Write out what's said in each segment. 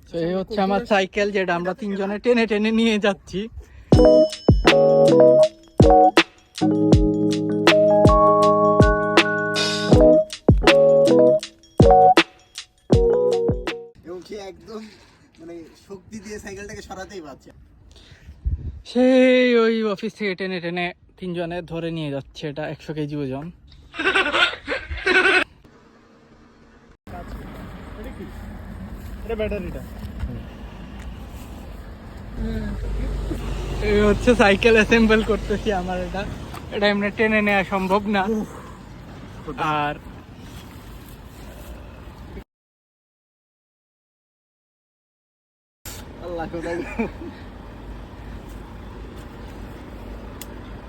তো এই হচ্ছে আমার সাইকেল, যেটা আমরা তিনজনে টেনে টেনে নিয়ে যাচ্ছি। একদম মানে শক্তি দিয়ে সাইকেলটাকে সরাতেই পারছে। সেই ওই অফিস থেকে টেনে টেনে তিনজনে ধরে নিয়ে যাচ্ছে। এটা 100 কেজি ওজন। এই হচ্ছে সাইকেল অ্যাসেম্বল করতেছি আমার। এটা এমনি টেনে নেওয়া সম্ভব না। আর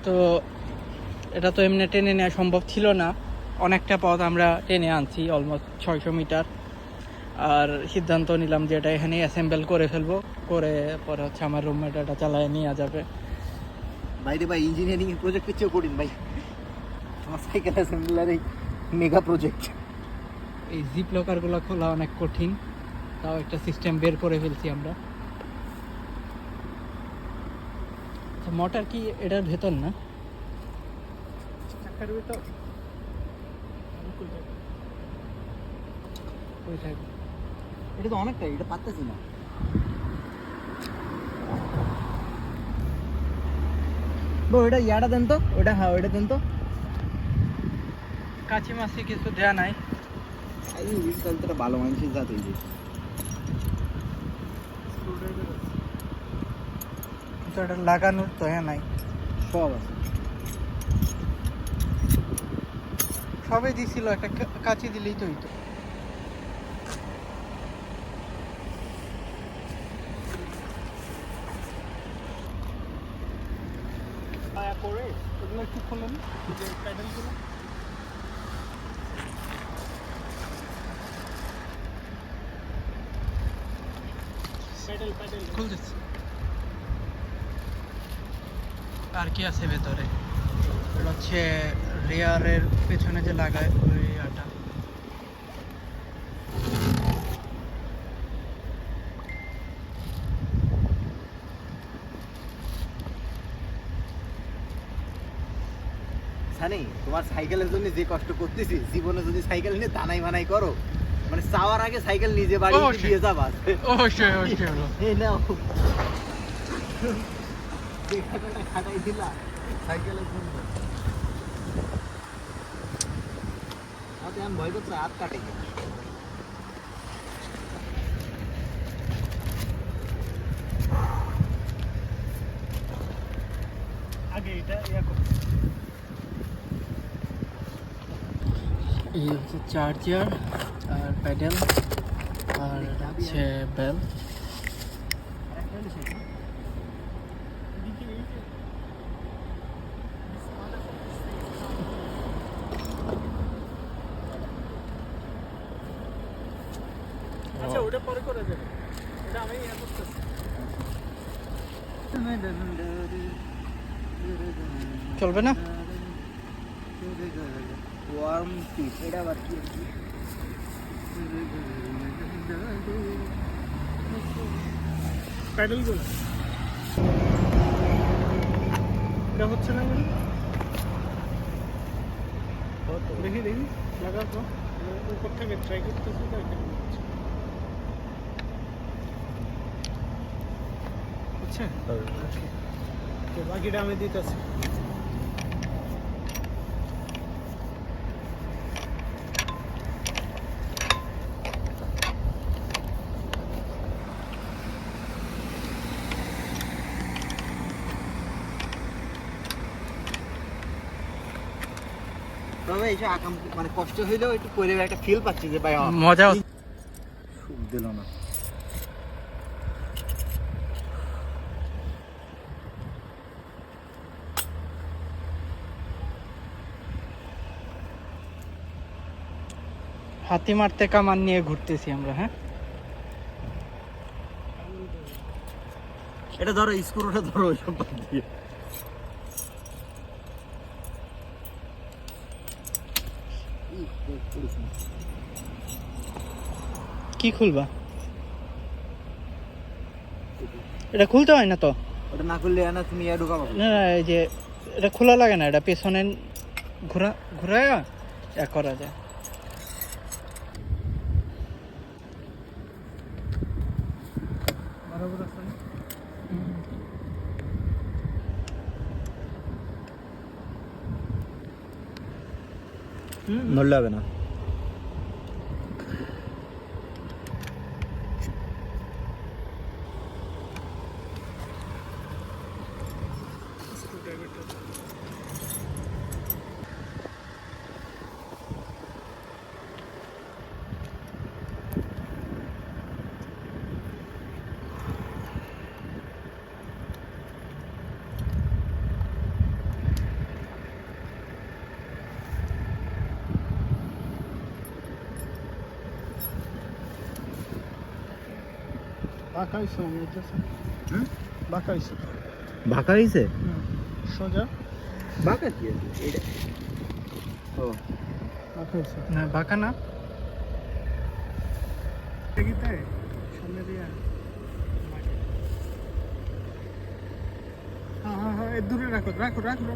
তো এটা তো এমনি টেনে নেওয়া সম্ভব ছিল না। অনেকটা পথ আমরা টেনে আনছি, অলমোস্ট 600 মিটার। আর সিদ্ধান্ত নিলাম যে এটা এখানেই অ্যাসেম্বল করে ফেলবো, করে পরে হচ্ছে আমার রুমমেট এটা চালায় নিয়ে যাবে। বাইরে ভাই ইঞ্জিনিয়ারিং এর প্রজেক্টের চেয়েও কঠিন ভাই আমার সাইকেল অ্যাসেম্বলার, এই মেগা প্রজেক্ট। এই জিপ লকারগুলো খোলা অনেক কঠিন, তাও একটা সিস্টেম বের করে ফেলছি আমরা। মোটর কি এটার ভেতর না? চাকার ভেতর ওই থাকবে। এটা তো অনেকটাই, এটা পারতেছি না। ওটা ইয়াটা দেন তো, ওটা হ্যাঁ ওইটা দেন তো। কাছি মাছি কিছু দেয়া নাই। এই তাহলে ভালো মানুষের জাত এই যে তো এটা লাগানোর তো হ্যাঁ নাই, সব আছে। সবে দিছিল, একটা কাছি দিলেই তো হইতো। করে ওগুলো একটু খোলেন, যে প্যাডেলগুলো। খুলতেছি। আর কি আছে ভেতরে? এটা হচ্ছে রেয়ারের পেছনে যে লাগায় ওই আটা। সানি, তোমার সাইকেলের জন্য যে কষ্ট করতেছি, জীবনে যদি সাইকেল নিয়ে দানাই বানাই করো, মানে চাওয়ার আগে সাইকেল নিজে বাড়ি দিয়ে যাবা। অবশ্যই অবশ্যই। এই নাও, যে টাকাটা খাটাই দিলা সাইকেলের জন্য, আচ্ছা আমি ভয় করছি হাত কাটে গেছে। আগে এটা ইয়া করো। এই হচ্ছে চার্জার আর প্যাডেল আর হচ্ছে বেল। আচ্ছা ওটা পরে করে দেবে, এটা আমি ইয়া করতেছি। চলবে না? ওয়ার্ম পিস এটা আবার কি? প্যাডেলগুলো এটা হচ্ছে না মানে? দেখি দেখি লাগাও তো, উপর থেকে ট্রাই করতেছি তো এখানে হচ্ছে। আচ্ছা তো বাকিটা আমি দিতেছি। তবে এইসব আকাম মানে কষ্ট হইলেও একটু করে একটা ফিল পাচ্ছি যে ভাই মজা সুখ দিল না। হাতি মারতে কামান নিয়ে ঘুরতেছি আমরা। হ্যাঁ এটা ধরো, স্ক্রুটা ধরো ওইসব বাদ দিয়ে। কি খুলবা? এটা খুলতে হয় না তো? ওটা না করলে না তুমি ঢুকাবো না না, এই যে এটা খোলা লাগে না, এটা পেছনে ঘোরায় করা যায়। বরাবর আছে না? নড়লে হবে না। বাঁকা হয়েছে মনে হচ্ছে। বাঁকা হয়েছে। বাঁকা হয়েছে? সোজা বাঁকা কি আছে এটা? ও বাঁকা হয়েছে না, বাঁকা না। সামনে দিয়ে হ্যাঁ হ্যাঁ হ্যাঁ, দূরে রাখো রাখো রাখো।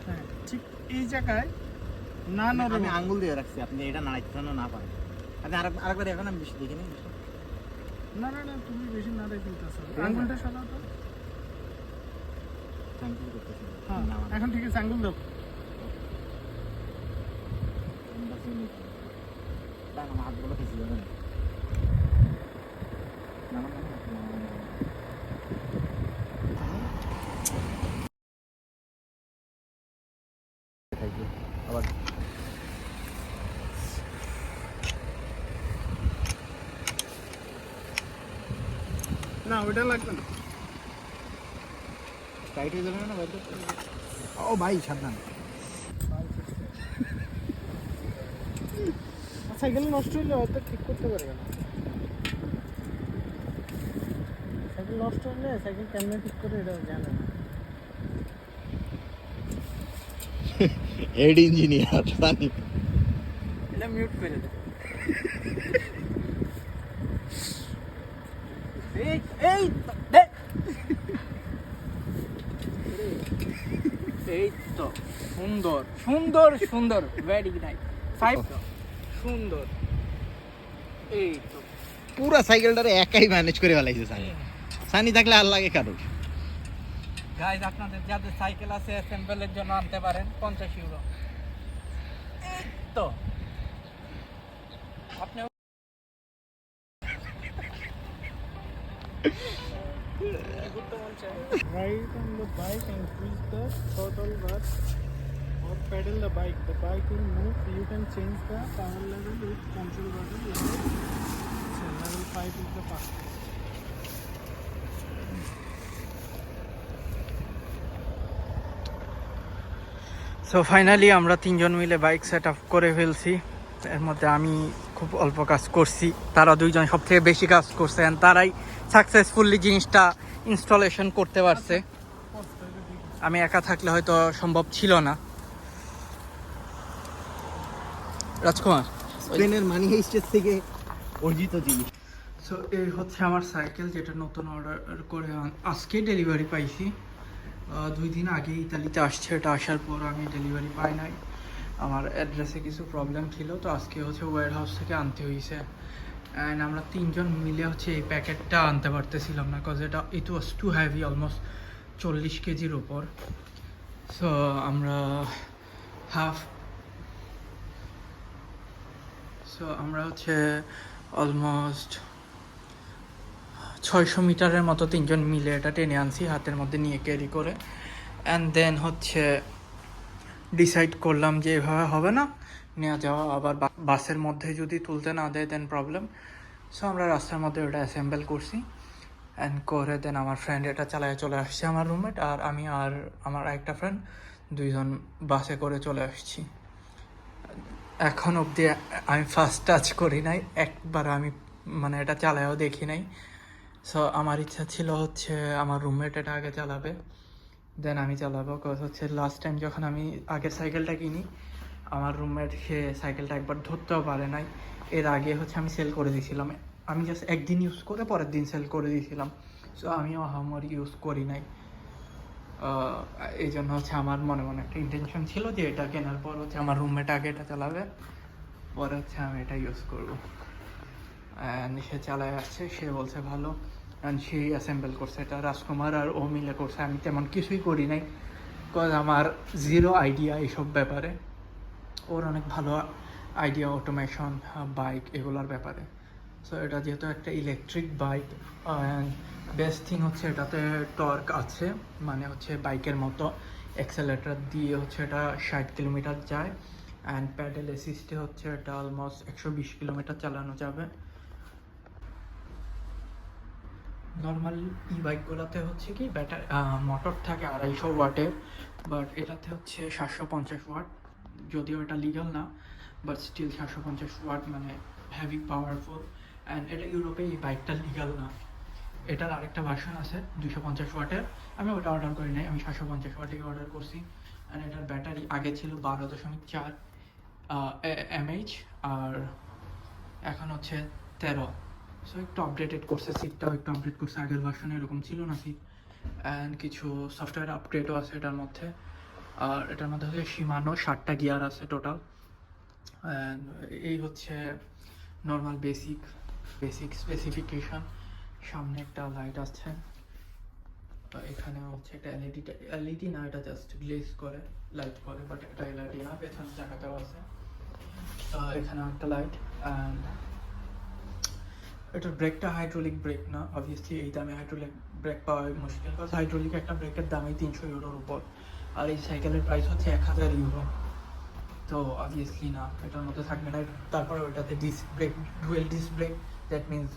হ্যাঁ ঠিক এই জায়গায় না নরম। আমি আঙ্গুল দিয়ে রাখছি, আপনি এটা নাড়াইতে না পারেন। আপনি আরেকবার দেখেন, আমি বেশি দেখিনি। না না না, তুমি বেশি নাড়াই দিতেছো, আঙ্গুলটা সরাও তো। হ্যাঁ এখন ঠিক আছে, আঙ্গুল দাও। হাতগুলো কিছু যাবে না। আবার না ওইটা লাগবে না, টাইট হয়ে যাবে না বাইরে। ও ভাই সাবধান। সাইকেল নষ্ট হলে হয়তো ঠিক করতে পারবে না। সাইকেল নষ্ট হলে সাইকেল কেমনে ঠিক করে এটা জানে না। হেড ইঞ্জিনিয়ার জানি। এটা মিউট করে দে। এই এই দে। এই তো সুন্দর সুন্দর সুন্দর, ভেরি নাইস। 5 সুন্দর। এই তো পুরা সাইকেলটারে একাই ম্যানেজ করে ফেলাইছে সানি। সানি থাকলে আর লাগে কারো। গাইস, আপনাদের যাদের সাইকেল আছে অ্যাসেম্বলের জন্য আনতে পারেন, 50 ইউরো। এই তো আপনি right on the bike and push the throttle bar or pedal the bike. The bike will move. You can change the power level with control button. So level 5 is the fastest. So finally আমরা তিনজন মিলে bike set up করে ফেলছি। এর মধ্যে আমি খুব অল্প কাজ করছি, তারা দুইজন সব থেকে বেশি কাজ করছে, and তারাই সাকসেসফুলি জিনিসটা ইনস্টলেশন করতে পারছে। আমি একা থাকলে হয়তো সম্ভব ছিল না। রাজকুমার, স্পেনের মানি হেইস্টের থেকে অর্জিত জিনিস। সো এই হচ্ছে আমার সাইকেল, যেটা নতুন অর্ডার করে আজকে ডেলিভারি পাইছি। 2 দিন আগে ইতালিতে আসছে, এটা আসার পর আমি ডেলিভারি পাই নাই। আমার অ্যাড্রেসে কিছু প্রবলেম ছিল, তো আজকে হচ্ছে ওয়্যার হাউস থেকে আনতে হয়েছে। অ্যান্ড আমরা তিনজন মিলে হচ্ছে এই প্যাকেটটা আনতে পারতেছিলাম না, কজ ইট ওয়াজ টু হ্যাভি, অলমোস্ট 40 কেজির ওপর। সো আমরা হচ্ছে অলমোস্ট 600 মিটারের মতো তিনজন মিলে এটা টেনে আনছি হাতের মধ্যে নিয়ে ক্যারি করে। অ্যান্ড দেন হচ্ছে ডিসাইড করলাম যে এভাবে হবে না, নিয়ে যাওয়া আবার বাসের মধ্যে যদি তুলতে না দেয় দেন প্রবলেম। সো আমরা রাস্তার মধ্যে ওটা অ্যাসেম্বল করছি, অ্যান্ড করে দেন আমার ফ্রেন্ড এটা চালায় চলে আসছে, আমার রুমমেট আর আমি আর আমার একটা ফ্রেন্ড, দুইজন বাসে করে চলে আসছি। এখন অবধি আমি ফার্স্ট টাচ করি নাই, একবার আমি মানে এটা চালায়ও দেখি নাই। সো আমার ইচ্ছা ছিল হচ্ছে আমার রুমমেট এটা আগে চালাবে, দেন আমি চালাবো। কজ হচ্ছে লাস্ট টাইম যখন আমি আগের সাইকেলটা কিনি, আমার রুমমেট সে সাইকেলটা একবার ধরতেও পারে নাই, এর আগে হচ্ছে আমি সেল করে দিয়েছিলাম, আমি জাস্ট একদিন ইউজ করে পরের দিন সেল করে দিয়েছিলাম। সো আমিও আমার ইউজ করি নাই। এই জন্য হচ্ছে আমার মনে মনে একটা ইন্টেনশন ছিল যে এটা কেনার পর হচ্ছে আমার রুমমেট আগে এটা চালাবে, পরে হচ্ছে আমি এটা ইউজ করবো। অ্যান্ড সে চালায় আসছে, সে বলছে ভালো, অ্যান্ড সেই অ্যাসেম্বল করছে এটা, রাজকুমার আর ও মিলে করছে। আমি তেমন কিছুই করি নাই, বিকজ আমার জিরো আইডিয়া এইসব ব্যাপারে। ওর অনেক ভালো আইডিয়া অটোমেশন, বাইক এগুলোর ব্যাপারে। সো এটা যেহেতু একটা electric bike, and best thing হচ্ছে এটাতে টর্ক আছে, মানে হচ্ছে বাইকের মতো অ্যাক্সেলেটার দিয়ে হচ্ছে এটা 60 কিলোমিটার যায়, অ্যান্ড প্যাডেল অ্যাসিস্টে হচ্ছে এটা অলমোস্ট 120 কিলোমিটার চালানো যাবে। নর্মাল ই বাইকগুলোতে হচ্ছে কি ব্যাটারি মোটর থাকে 250 ওয়াটের, বাট এটাতে হচ্ছে 750 ওয়াট। যদিও এটা লিগাল না, বাট স্টিল 750 ওয়াট মানে হেভি পাওয়ারফুল। অ্যান্ড এটা ইউরোপে এই বাইকটা লিগাল না। এটার আরেকটা ভার্সন আছে 250 ওয়াটের, আমি ওটা অর্ডার করি নাই, আমি 750 ওয়াটেই অর্ডার করছি। অ্যান্ড এটার ব্যাটারি আগে ছিল 12.4 mAh, আর এখন হচ্ছে 13। সো একটু আপডেটেড করছে, সিটটাও একটু আপডেট করছে, আগের ভার্সনে এরকম ছিল না সিট। অ্যান্ড কিছু সফটওয়্যার আপডেটও আছে এটার মধ্যে। আর এটার মধ্যে হচ্ছে শিমানো 7টা গিয়ার আছে টোটাল। অ্যান্ড এই হচ্ছে নর্মাল বেসিক স্পেসিফিকেশন। সামনে একটা লাইট আছে, এখানে হচ্ছে একটা এলইডি না, এটা জাস্ট গ্লেজ করে লাইট করে, বাট এটা এলইডি না। পেছনে চাকাটাও আছে, এখানে একটা লাইট। অ্যান্ড এটার ব্রেকটা হাইড্রোলিক ব্রেক না, অবভিয়াসলি এই দামে হাইড্রোলিক ব্রেক পাওয়া মুশকিল, কারণ হাইড্রোলিক একটা ব্রেকের দামই 300 ইউরোর উপর, আর এই সাইকেলের প্রাইস হচ্ছে 1000 ইউরো। তো অবভিয়াসলি না, এটার মধ্যে থাকবে না। তারপরে ওইটাতে disc brake, dual disc brake, that means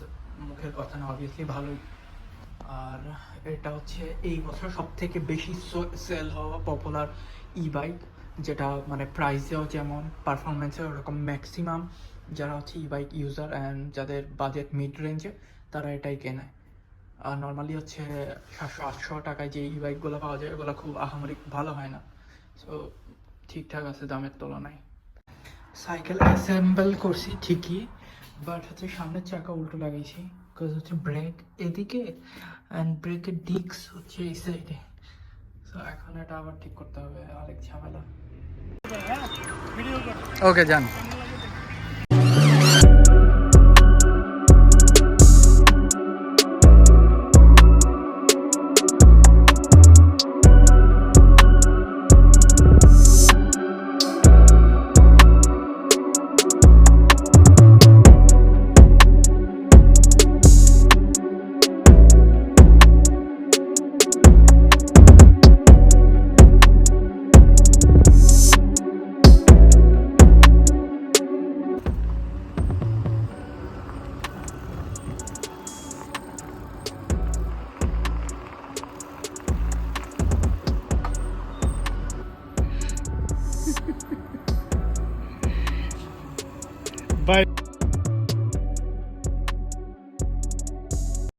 মুখের কথা না, অবভিয়াসলি ভালোই। আর এটা হচ্ছে এই বছর সব থেকে বেশি সেল হওয়া পপুলার ই বাইক, যেটা মানে প্রাইসেও যেমন পারফরমেন্সেও ওরকম। ম্যাক্সিমাম যারা হচ্ছে ই বাইক ইউজার অ্যান্ড যাদের বাজেট মিড রেঞ্জে, তারা এটাই কেনে। আর নর্মালি হচ্ছে 700-800 টাকায় যে ই বাইকগুলো পাওয়া যায়, ওগুলো খুব আহামরি ভালো হয় না। সো ঠিকঠাক আছে দামের তুলনায়। সাইকেল অ্যাসেম্বল করছি ঠিকই, বাট হচ্ছে সামনের চাকা উল্টো লাগাইছি, বিকজ হচ্ছে ব্রেক এদিকে অ্যান্ড ব্রেকের ডিস্ক হচ্ছে এই সাইডে। সো এখন এটা আবার ঠিক করতে হবে, আরেক ঝামেলা। ওকে যান।